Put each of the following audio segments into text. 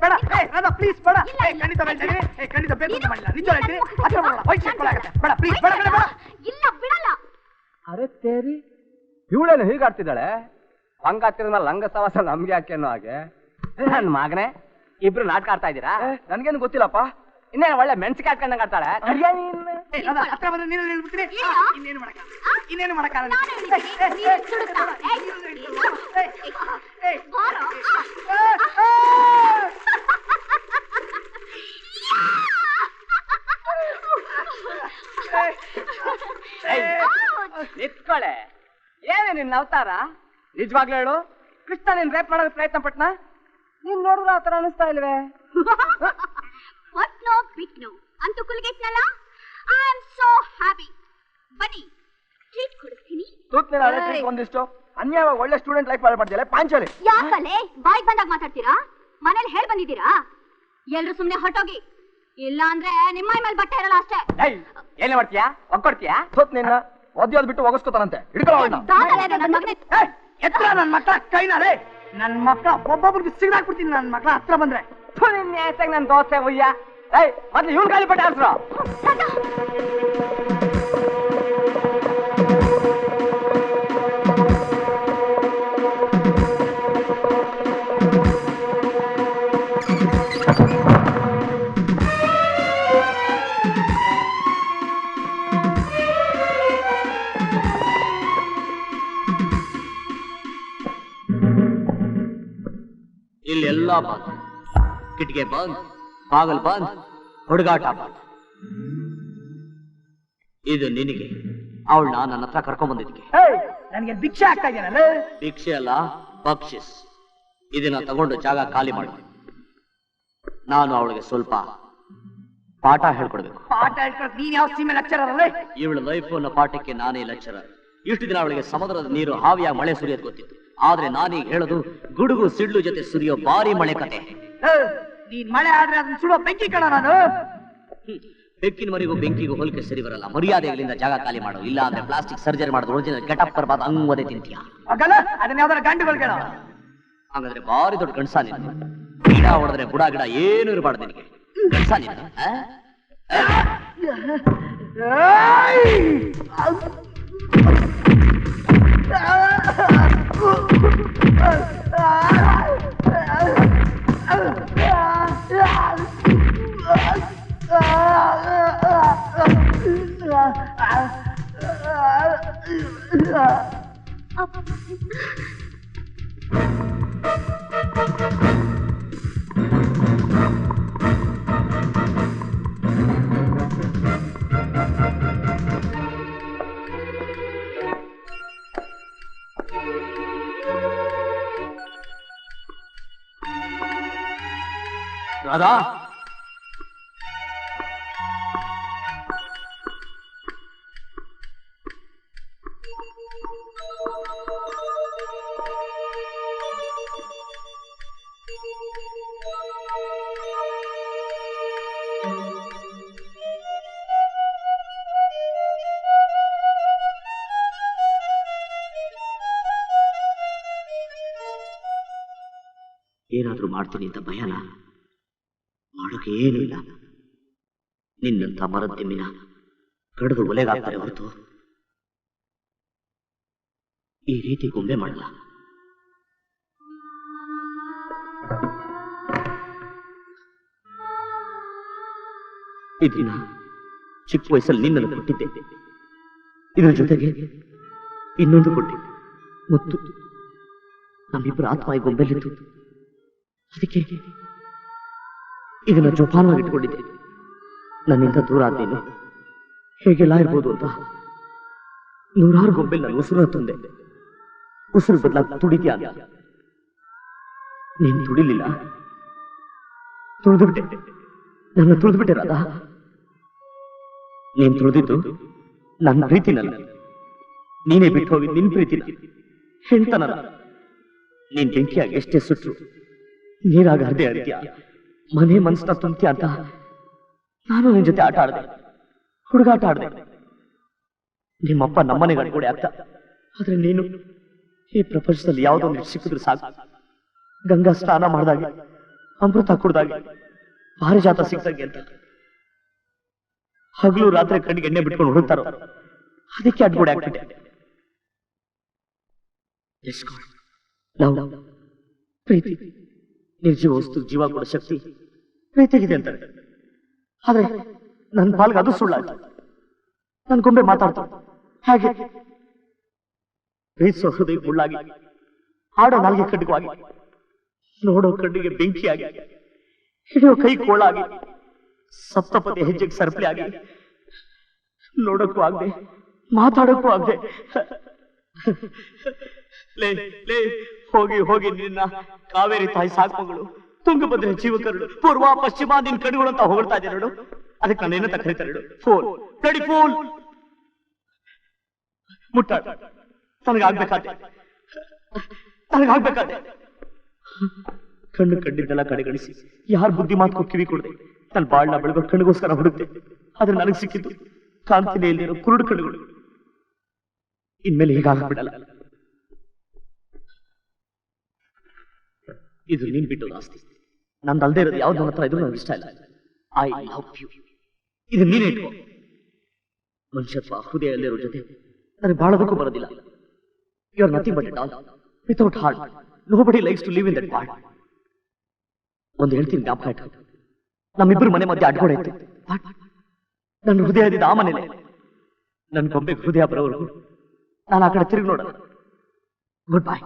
ಬೇಡ ರಾಧಾ ಪ್ಲೀಸ್ ಬೇಡ ಖಂಡಿತ ಹೇಳ್ತೀನಿ ಖಂಡಿತ ಬೇಕು ಅಂತ ಮಾಡಿಲ್ಲ ನಿಜ ಹೇಳ್ತೀನಿ ಹತ್ರ ಬರೋಣ ವೈಟ್ ಸಿಕ್ಕೊಳ್ಳಾಗತ್ತೆ ಬೇಡ ಪ್ಲೀಸ್ ಬೇಡ ಬೇಡ ಇಲ್ಲ ಬಿಡಲ್ಲ ಅರೆ ತೇರಿ ಇವಳೇನು ಹೀಗಾಡ್ತಿದ್ದಾಳೆ ಹಂಗಾಗ್ತಿರ ಮೇಲೆ ಲಂಗ ಸವಾಸ ನಮ್ಗೆ ಯಾಕೆನೋ ಹಾಗೆ ನನ್ನ ಮಗನೇ ಇಬ್ರು ನಾಟಕ ಆಡ್ತಾ ಇದ್ದೀರಾ ನನ್ಗೇನು ಗೊತ್ತಿಲ್ಲಪ್ಪ ಇನ್ನೇನು ಒಳ್ಳೆ ಮೆಣಸಿಗೆ ಹಾಕೊಂಡಂಗೆ ಆಡ್ತಾಳೆ ಹತ್ರ ಬಂದ್ರೆ ನೀನು ಹೇಳ್ಬಿಡ್ತೀನಿ ಇನ್ನೇನು ಮಾಡಕ್ಕಾಗಲ್ಲ ನಿತ್ಕೊಳೆ ಏನೇ ನಿನ್ನ ಅವತಾರ ನಿಜವಾಗ್ಲೂ ಹೇಳು ಕೃಷ್ಣ ನೀನ್ ರೇಪ್ ಮಾಡೋದಕ್ಕೆ ಪ್ರಯತ್ನ ಪಟ್ನಾ ನೀನ್ ನೋಡಿದ್ರೆ ಆ ತರ ಅನಿಸ್ತಾ ಇಲ್ವೇ ಒಟ್ನೋ ಬಿಟ್ನೋ ಅಂತೂ ಕುಲ್ಗೆಟ್ನಲ್ಲ ಐ ಆಮ್ ಸೋ ಹ್ಯಾಪಿ ಬನ್ನಿ ಟ್ರೀಟ್ ಕೊಡಿಸ್ತೀನಿ ಒಂದಿಷ್ಟು ಅನ್ಯಾಯವಾಗಿ ಒಳ್ಳೆ ಸ್ಟೂಡೆಂಟ್ ಲೈಫ್ ಹಾಳು ಮಾಡ್ತಿಲ್ಲ ಪಾಂಚಾಲಿ ಯಾಕಲೆ ಬಾಯಿಗೆ ಬಂದಾಗ ಮಾತಾಡ್ತೀರಾ ಮನೇಲಿ ಹೇಳ್ ಬಂದಿದ್ದೀರಾ ಎಲ್ರು ಸುಮ್ನೆ ಹೊಟ್ಟೋಗಿ ಇಲ್ಲ ಅಂದ್ರೆ ನಿಮ್ಮ ಮೇಲೆ ಬಟ್ಟೆ ಇರಲ್ಲ ಅಷ್ಟೇ ಏನೇ ಮಾಡ್ತೀಯಾ ಒಕ್ಕೊಡ್ತೀಯಾ ನಿನ್ನ ಒದ್ಯೋದ್ ಬಿಟ್ಟು ಒಗಸ್ಕೋತಾನಂತೆ ಎತ್ರ ನನ್ ಮಕ್ಳ ಕೈನಾರೆ ನನ್ ಮಕ್ಳ ಒಬ್ಬೊಬ್ರಿಗೆ ಸಿಗದಾಕ್ಬಿಡ್ತೀನಿ ನನ್ ಮಕ್ಳ ಹತ್ರ ಬಂದ್ರೆ ನನ್ ದೋಸೆ ಹುಯ್ಯ ಮೊದ್ಲು ಇವ್ನ ಗಾಳಿ ಬಟ್ಟೆ ಹಾಕ್ಸ್ರು ಇಲ್ಲೆಲ್ಲ ಬಂದ್ ಕಿಟಿಗೆ ಬಂದ್ ಬಾಗಲ್ ಬಂದ್ ಹುಡುಗಾಟ ಬಂದ್ ಇದು ನಿನಗೆ ಅವಳನ್ನ ನನ್ನ ಹತ್ರ ಕರ್ಕೊಂಡ್ ಬಂದಿದ್ಕೆ ನನಗೆ ಭಿಕ್ಷೆ ಆಗ್ತಾ ಇದೆಯಲ್ಲ ಭಿಕ್ಷೆ ಅಲ್ಲ ಬಕ್ಷಿಸ್ ಇದನ್ನ ತಗೊಂಡು ಜಾಗ ಖಾಲಿ ಮಾಡಿ ನಾನು ಅವಳಿಗೆ ಸ್ವಲ್ಪ ಪಾಠ ಹೇಳ್ಕೊಡ್ಬೇಕು ಪಾಠ ಹೇಳ್ಕೊಳಕ್ ನೀನ್ ಯಾವ ಸೀಮೆ ಲೆಕ್ಚರರ್ ಅಲ್ಲ ಇವಳ ಲೈಫ್ ಅನ್ನೋ ಪಾಠಕ್ಕೆ ನಾನೇ ಲೆಕ್ಚರರ್ ಇಷ್ಟು ದಿನ ಅವಳಿಗೆ ಸಮುದ್ರದ ನೀರು ಹಾವಿಯಾಗಿ ಮಳೆ ಸುರಿಯೋದು ಗೊತ್ತಿತ್ತು ಆದ್ರೆ ನಾನೀಗ ಹೇಳೋದು ಗುಡುಗು ಸಿಡ್ಲು ಜೊತೆ ಸುರಿಯೋ ಭಾರಿ ಮಳೆ ಕತೆ ನೀನ್ ಮಳೆ ಆದ್ರೆ ಅದನ್ನ ಸುಡೋ ಬೆಂಕಿ ಕಣ ನಾನು ಬೆಕ್ಕಿನ ಮರಿಗೂ ಬೆಂಕಿಗೂ ಹೋಲಿಕೆ ಸರಿ ಬರಲ್ಲ ಮರ್ಯಾದೆಗಳಿಂದ ಜಾಗ ಖಾಲಿ ಮಾಡು ಇಲ್ಲ ಅಂದ್ರೆ ಪ್ಲಾಸ್ಟಿಕ್ ಸರ್ಜರಿ ಮಾಡೋದು ಒರಿಜಿನಲ್ ಗೆಟಪ್ ಬರ್ಬಾರ್ದು ಹಂಗದೇ ತಿಂತೀಯ ಅದನ್ನ ಯಾವ್ದಾರ ಗಂಡುಗಳು ಕೇಳ ಹಾಗಾದ್ರೆ ಭಾರಿ ದೊಡ್ಡ ಗಂಡಸ ನೀನು ಗಿಡ ಹೊಡೆದ್ರೆ ಬುಡ ಗಿಡ ಏನು ಇರಬಾರ್ದು ನಿನಗೆ ಗಂಡಸ ನೀನು ರಾಧಾ ಏನಾದ್ರೂ ಮಾಡ್ತೀನಿ ಅಂತ ಭಯನ ಮಾಡೋಕೆ ಏನೂ ಇಲ್ಲ ನಿನ್ನಂತ ಮರದ ತೆಮ್ಮಿನ ಕಡಿದು ಒಲೆಗಾಗ್ತಾರೆ ಹೊರತು ಈ ರೀತಿ ಗೊಂಬೆ ಮಾಡಲ್ಲ ಇದನ್ನ ಚಿಕ್ಕ ವಯಸ್ಸಲ್ಲಿ ನಿನ್ನನ್ನು ಕೊಟ್ಟಿದ್ದೆ ಇದರ ಜೊತೆಗೆ ಇನ್ನೊಂದು ಕೊಟ್ಟೆ ಮತ್ತು ನಮ್ಮಿಬ್ಬರ ಆತ್ಮ ಈ ಗೊಂಬೆಲಿತ್ತು ಅದಕ್ಕೆ ಇದನ್ನ ಜೋಪಾನವಾಗಿ ಇಟ್ಕೊಂಡಿದ್ದೆ ನನ್ನಿಂದ ದೂರ ಆದೇನು ಹೇಗೆಲ್ಲ ಇರ್ಬೋದು ಅಂತ ನೂರಾರು ಗೊಂಬೆಲ್ ನಾನು ಉಸಿರು ತಂದೆ ಉಸಿರು ಬದಲಾಗಿ ತುಡಿದ್ಯಾ ಅಂತ ನೀನು ತುಡಿಲಿಲ್ಲ ತುಳಿದುಬಿಟ್ಟೆ ನನ್ನ ತುಳಿದುಬಿಟ್ಟೆ ರಾಧಾ ನೀನ್ ತುಳಿದಿದ್ದು ನನ್ನ ಪ್ರೀತಿನಲ್ಲ ನೀನೇ ಬಿಟ್ಟು ಹೋಗಿ ನಿನ್ ಪ್ರೀತಿನ ಹೇಳ್ತಾನಲ್ಲ ನೀನ್ ಬೆಂಕಿಯಾಗಿ ಎಷ್ಟೇ ಸುಟ್ರು ನೀರಾಗ ಹರಿದೆ ಹರಿದ್ಯಾ ಮನೆ ಮನಸ್ಸನ್ನ ತುಂಬ್ತೀಯ ಅಂತ ನಾನು ನಿನ್ ಜೊತೆ ಆಟ ಆಡ್ದೆ ಹುಡುಗಾಟ ಆಡ್ದೆ ನಿಮ್ಮಪ್ಪ ನಮ್ಮನೆಗೆ ಅಡ್ಗೋಡೆ ಆಗ್ತಾ ಆದ್ರೆ ನೀನು ಈ ಪ್ರಪಂಚದಲ್ಲಿ ಯಾವುದೋ ಸಿಕ್ಕಿದ್ರು ಸಾಕು ಗಂಗಾ ಸ್ನಾನ ಮಾಡಿದಾಗ ಅಮೃತ ಕುಡ್ದಾಗೆ ಪಾರಿಜಾತ ಸಿಗ್ದಂಗೆ ಅಂತ ಹಗಲು ರಾತ್ರಿ ಕಣ್ಣಿಗೆ ಎಣ್ಣೆ ಬಿಟ್ಕೊಂಡು ಹುಡುಕ್ತಾರೋ ಅದಕ್ಕೆ ಅಡ್ಗೋಡೆ ಆಗ್ಬಿಟ್ಟೆ. ನಾವು ಪ್ರೀತಿ ನಿರ್ಜೀವ ವಸ್ತು ಜೀವ ಕೊಡೋ ಶಕ್ತಿ ಪ್ರೀತಿಗಿದೆ ಅಂತಾರೆ. ಆದ್ರೆ ನನ್ನ ಪಾಲ್ಗೆ ಅದು ಸುಳ್ಳಾಯ್ತು. ನನ್ ಗೊಂಬೆ ಮಾತಾಡ್ತು ಹಾಗೆ ಪ್ರೀತಿಸೋ ಹೃದಯ ಮುಳ್ಳಾಗಿ, ಆಡೋ ನಾಲ್ಗೆ ಕಡ್ಡುವಾಗಿ, ನೋಡೋ ಕಣ್ಣಿಗೆ ಬೆಂಕಿಯಾಗಿ, ಹಿಡಿಯೋ ಕೈ ಕೋಳಾಗಿ, ಸಪ್ತಪದಿ ಹೆಜ್ಜೆಗೆ ಸರಪಳಿ ಆಗಿ, ನೋಡಕ್ಕೂ ಆಗದೆ ಮಾತಾಡಕ್ಕೂ ಆಗದೆ. ಲೇ ಲೇ ಹೋಗಿ ಹೋಗಿ ನಿನ್ನ ಕಾವೇರಿ ತಾಯಿ ಸಾಕ್ಮಗಳು, ತುಂಗಭದ್ರೆ ಜೀವಕರುಳು, ಪೂರ್ವ ಪಶ್ಚಿಮ ನಿನ್ ಕಣ್ಣುಗಳು ಅಂತ ಹೊಗಳ್ತಾ ಇದ್ದೆ ನೋಡು. ಅದಕ್ಕೆ ನಾನು ಏನಂತ ಕರೀತಾರೆ ನೋಡು, ಫೋಲ್ ಬ್ಲಡಿ ಫೂಲ್. ಮುಟ್ಟಾಡ ನನಗಾಗ್ಬೇಕಾದೆ, ನನಗಾಗ್ಬೇಕಾದೆ. ಕಣ್ಣು ಕಂಡಿದ್ದೆಲ್ಲ ಕಡೆಗಣಿಸಿ ಯಾರ ಬುದ್ಧಿ ಮಾತಕ್ಕೂ ಕಿವಿ ಕೊಡದೆ ನನ್ನ ಬಾಳ್ನ ಬೆಳಗೋ ಕಣ್ಣಿಗೋಸ್ಕರ ಹುಡುಕ್ತೆ. ಆದ್ರೆ ನನಗೆ ಸಿಕ್ಕಿದ್ದು ಕಾಂತಿನೇ ಇಲ್ದಿರೋ ಕುರುಡು ಕಣ್ಣುಗಳು. ಇನ್ಮೇಲೆ ಹೀಗಾಗ್ಬಿಡಲ್ಲ. ಇದು ನೀನ್ ಬಿಟ್ಟು ಆಸ್ತಿ, ನಂದಲ್ದೇ ಇರೋದು ಯಾವ್ದು ನನ್ನ ಹತ್ರ ಇದ್ರು ನನಗೆ ಇಷ್ಟ ಇಲ್ಲ. I love you. ಇದು ನೀನೇ ಇಟ್ಕೋ. ಮನುಷ್ಯತ್ವ ಹೃದಯ ಇರೋ ಜೊತೆ ನನಗೆ ಬಾಳೋದಕ್ಕೂ ಬರೋದಿಲ್ಲ. You are nothing but a doll without heart. Nobody likes to live in that world. ಒಂದು ಹೇಳ್ತೀನಿ ಜ್ಞಾಪಕ ಇಟ್ಕೋ, ನಮ್ಮಿಬ್ಬರು ಮನೆ ಮಧ್ಯೆ ಅಡ್ಗೋಡೆ ಇತ್ತು. ನನ್ನ ಹೃದಯ ಇದ್ದಿದ್ದ ಆ ಮನೇಲೆ. ನನ್ನ ಗೊಂಬೆಗೆ ಹೃದಯ ಬರೋವರೆಗೂ ನಾನು ಆ ಕಡೆ ತಿರುಗಿ ನೋಡಲ್ಲ. Good bye.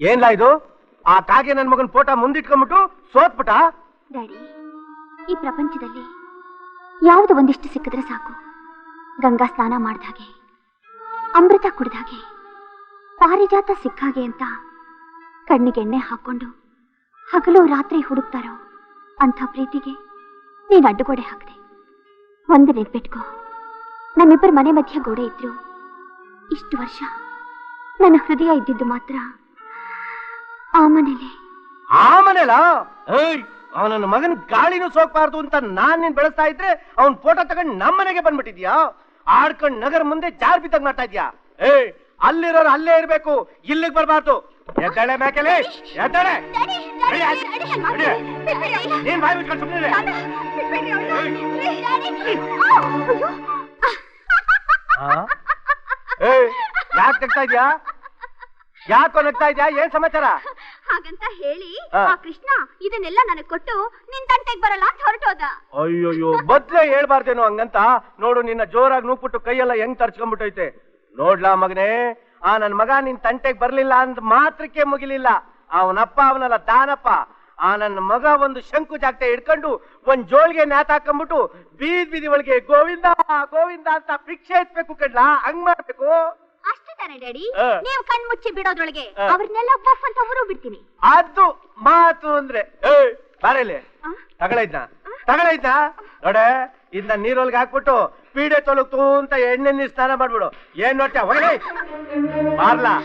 ಏನ್ಲಾ ಇದು? ಆ ಕಾಗೆ ನನ್ ಮಗನ್ ಫೋಟೋ ಮುಂದಿಟ್ಕೊಂಡ್ಬಿಟ್ಟು ಸೋತ್ಬಿಟ್ಟ. ಡ್ಯಾಡಿ, ಈ ಪ್ರಪಂಚದಲ್ಲಿ ಯಾವುದು ಒಂದಿಷ್ಟು ಸಿಕ್ಕಿದ್ರೆ ಸಾಕು. ಗಂಗಾ ಸ್ನಾನ ಮಾಡ್ದಾಗೆ, ಅಮೃತ ಕುಡ್ದಾಗೆ, ಪಾರಿಜಾತ ಸಿಕ್ಕಾಗೆ ಅಂತ ಕಣ್ಣಿಗೆ ಎಣ್ಣೆ ಹಾಕೊಂಡು ಹಗಲು ರಾತ್ರಿ ಹುಡುಕ್ತಾರೋ ಅಂಥ ಪ್ರೀತಿಗೆ ನೀನು ಅಡ್ಡುಗೋಡೆ ಹಾಕಿದೆ. ಒಂದು ನೆನ್ಪಿಟ್ಕೋ, ನಮ್ಮಿಬ್ಬರ ಮನೆ ಮಧ್ಯ ಗೋಡೆ ಇದ್ರು ಇಷ್ಟು ವರ್ಷ ನನ್ನ ಹೃದಯ ಇದ್ದಿದ್ದು ಮಾತ್ರ ಆ ಮನೇಲೆ. ಆ ಮನೇಲ ಅವನ ಮಗನ್ ಗಾಳಿನೂ ಸೋಕ್ಬಾರ್ದು ಅಂತ ನಾನ್ ನೀನ್ ಬೆಳೆಸ್ತಾ ಇದ್ರೆ ಅವನ್ ಫೋಟೋ ತಗೊಂಡ್ ನಮ್ಮನೆಗೆ ಬಂದ್ಬಿಟ್ಟಿದ್ಯಾ? ಆಡ್ಕೊಂಡ್ ನಗರ ಮುಂದೆ ಜಾರ್ ಬಿದ್ದಾಗ ಮಾಡ್ತಾ ಇದ್ಯಾ? ಅಲ್ಲಿರೋರು ಅಲ್ಲೇ ಇರ್ಬೇಕು, ಇಲ್ಲಿಗೆ ಬರ್ಬಾರ್ದು. ಎದ್ದಾಳೆ ಮೇಕೆಲೆ, ಎದ್ದಾಳೆ. ನೀನ್ ಬಾಯಿ ಬಿಟ್ಕೊಂಡು ಸುಮ್ಮನೆ ಯಾಕೆ ತೆಗ್ತಾ ಇದ್ಯಾ? ಯಾಕೋ ನಗ್ತಾ ಇದ್ಯಾ? ಏನ್ ಸಮಾಚಾರ? ಹಾಗಂತ ಹೇಳಿ ಆ ಕೃಷ್ಣ ಇದನ್ನೆಲ್ಲ ನನಗ್ ಕೊಟ್ಟು ನಿನ್ ತಂಟೆಗ್ ಬರಲ್ಲ ಅಂತ ಹೊರಟೋದ. ಅಯ್ಯೋಯ್ಯೋ, ಬದ್ಲೆ ಹೇಳ್ಬಾರ್ದೇನೋ ಹಂಗಂತ. ನೋಡು ನಿನ್ನ ಜೋರಾಗಿ ನೂಕ್ಬಿಟ್ಟು ಕೈಯೆಲ್ಲ ಹೆಂಗ್ ತರ್ಚ್ಕೊಂಡ್ಬಿಟ್ಟೈತೆ ನೋಡ್ಲಾ ಮಗನೇ. ಆ ನನ್ ಮಗ ನಿನ್ ತಂಟೆಗ್ ಬರ್ಲಿಲ್ಲ ಅಂತ ಮಾತ್ರಕ್ಕೆ ಮುಗಿಲಿಲ್ಲ. ಅವನಪ್ಪ ಅವನಲ್ಲ ದಾನಪ್ಪ. ಆ ನನ್ನ ಮಗ ಒಂದು ಶಂಕು ಜಾಗತೆ ಹಿಡ್ಕೊಂಡು ಒಂದ್ ಜೋಳಿಗೆ ನ್ಯಾತಾಕೊಂಡ್ಬಿಟ್ಟು ಬೀದಿ ಒಳಗೆ ಗೋವಿಂದ ಗೋವಿಂದ ಅಂತ ಭಿಕ್ಷೆ ಎತ್ಬೇಕು ಕಡ್ಲಾ. ಹಂಗ್ ಮಾಡ್ಬೇಕು. ಅಷ್ಟೇ ತಾನೆ ಡ್ಯಾಡಿ? ನೀವು ಕಣ್ ಮುಚ್ಚಿ ಬಿಡೋದ್ರೊಳಗೆ ಅವ್ರನ್ನೆಲ್ಲ ಬಫ್ ಅಂತ ಊರು ಬಿಡ್ತೀನಿ. ಅದು ಮಾತು ಅಂದ್ರೆ. ಬಾರೇಲಿ, ತಗೊಳೈದ್ನ ನೋಡೆ. ಇದನ್ನ ನೀರೊಳಗೆ ಹಾಕ್ಬಿಟ್ಟು ಪೀಡೆ ತೊಳಗ್ತು ಅಂತ ಎಣ್ಣೆ ನೀರು ಸ್ನಾನ ಮಾಡ್ಬಿಡು. ಏನ್ ನೋಡ್ತೀಯ ಹೊಗಲೇ ಮಾರ್ಲಾ.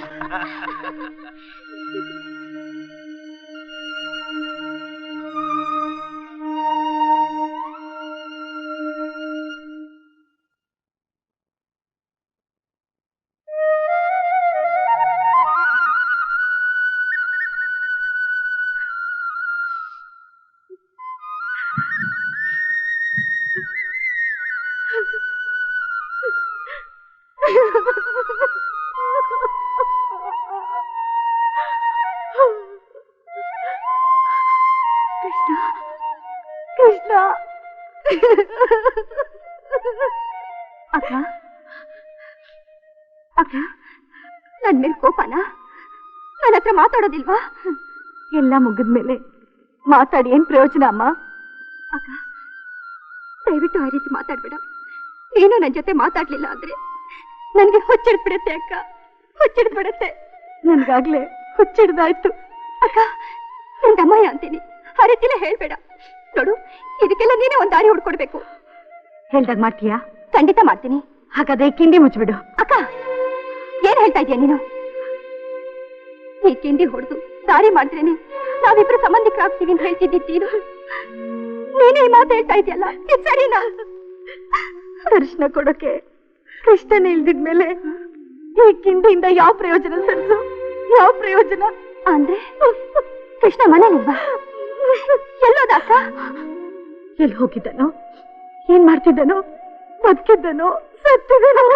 ಅಕ್ಕ, ನನ್ ಮೇಲೆ ಕೋಪನಾ? ನನ್ನ ಹತ್ರ ಮಾತಾಡೋದಿಲ್ವಾ? ಎಲ್ಲ ಮುಗಿದ್ಮೇಲೆ ಮಾತಾಡಿ ಏನ್ ಪ್ರಯೋಜನ ಅಮ್ಮ? ಅಕ್ಕ ದಯವಿಟ್ಟು ಆ ರೀತಿ ಮಾತಾಡ್ಬೇಡ. ನೀನು ನನ್ನ ಜೊತೆ ಮಾತಾಡ್ಲಿಲ್ಲ ಅಂದ್ರೆ ನನ್ಗೆ ಹುಚ್ಚಿಡ್ಬಿಡತ್ತೆ ಅಕ್ಕ, ಹುಚ್ಚಿಡ್ಬಿಡತ್ತೆ. ನನ್ಗಾಗ್ಲೇ ಹುಚ್ಚಿಡ್ದಾಯ್ತು ಅಕ್ಕ. ನನ್ ದಮ್ಮಯ್ಯ ಅಂತೀನಿ, ಆ ರೀತಿಲೇ ಹೇಳ್ಬೇಡ. ನೋಡು, ಇದಕ್ಕೆಲ್ಲ ನೀನೇ ಒಂದ್ ದಾರಿ ಹುಡ್ಕೊಡ್ಬೇಕು. ಹೇಳ್ದಾಗ ಮಾಡ್ತೀಯಾ? ಖಂಡಿತ ಮಾಡ್ತೀನಿ. ಹಾಗಾದ್ರೆ ಕಿಂಡಿ ಮುಚ್ಚಿಬಿಡು. ಅಕ್ಕ ಏನ್ ಹೇಳ್ತಾ ಇದೀಯ ನೀನು? ಈ ಕಿಂಡಿ ಹೊಡೆದು ದಾರಿ ಮಾಡಿದ್ರೇನೆ ನಾವಿಬ್ರು ಸಂಬಂಧಿಕರಾಗ್ತೀವಿ ಅಂತ ಹೇಳ್ತಿದ್ದೀನು. ನೀನೇ ಈ ಮಾತು ಹೇಳ್ತಾ ಇದೆಯಲ್ಲ, ಇದು ಸರಿನಾ? ದರ್ಶನ ಕೊಡೋಕೆ ಕೃಷ್ಣನೇ ಇಲ್ದಿದ್ಮೇಲೆ ಈ ಕಿಂಡಿಯಿಂದ ಯಾವ ಪ್ರಯೋಜನ ಸನ್ಸು? ಯಾವ ಪ್ರಯೋಜನ ಅಂದ್ರೆ? ಕೃಷ್ಣ ಮನೇಲಿಲ್ವಾ? ಎಲ್ಲೋದ ಅಕ್ಕ? ಎಲ್ಲಿ ಹೋಗಿದ್ದಾನೋ? ಏನ್ ಮಾಡ್ತಿದ್ದಾನೋ? ಬದುಕಿದ್ದಾನೋ? ಸತ್ತಿದ್ದಾನೋ?